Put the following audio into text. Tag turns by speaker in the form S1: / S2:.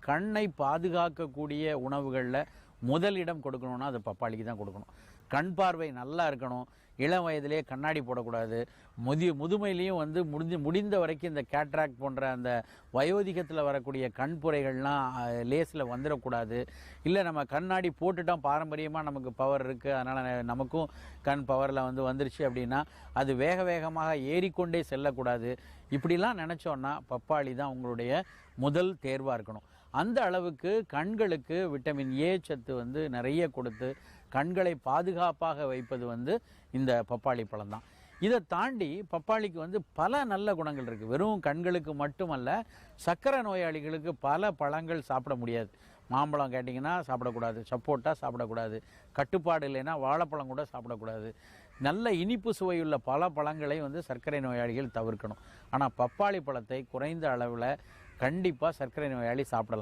S1: கண்ணை பாதுகாக்கக்கூடிய உணவுகளில் முதலிடம் கொடுக்கணும்னா அது பப்பாளிக்கு தான் கொடுக்கணும். கண் பார்வை நல்லா இருக்கணும். இளம் வயதிலே கண்ணாடி போடக்கூடாது. முதுமையிலையும் வந்து முடிந்த வரைக்கும் இந்த கேட்ராக்ட் போன்ற அந்த வயோதிகத்தில் வரக்கூடிய கண்புரைகள்லாம் லேஸில் வந்துடக்கூடாது. இல்லை நம்ம கண்ணாடி போட்டுட்டோம், பாரம்பரியமாக நமக்கு பவர் இருக்குது, அதனால் நமக்கும் கண் பவரில் வந்துருச்சு அப்படின்னா அது வேக வேகமாக ஏறிக்கொண்டே செல்லக்கூடாது. இப்படிலாம் நினச்சோன்னா பப்பாளி தான் உங்களுடைய முதல் தேர்வாக இருக்கணும். அந்த அளவுக்கு கண்களுக்கு விட்டமின் ஏ சத்து நிறைய கொடுத்து கண்களை பாதுகாப்பாக வைப்பது இந்த பப்பாளி பழம் தான். இதை தாண்டி பப்பாளிக்கு பல நல்ல குணங்கள் இருக்குது. வெறும் கண்களுக்கு மட்டுமல்ல, சர்க்கரை நோயாளிகளுக்கு பல பழங்கள் சாப்பிட முடியாது. மாம்பழம் கேட்டிங்கன்னா சாப்பிடக்கூடாது, சப்போட்டா சாப்பிடக்கூடாது, கட்டுப்பாடு இல்லைன்னா வாழைப்பழம் கூட சாப்பிடக்கூடாது. நல்ல இனிப்பு சுவையுள்ள பல பழங்களை சர்க்கரை நோயாளிகள் தவிர்க்கணும். ஆனால் பப்பாளி பழத்தை குறைந்த அளவில் கண்டிப்பாக சர்க்கரை நோயாளி சாப்பிடலாம்.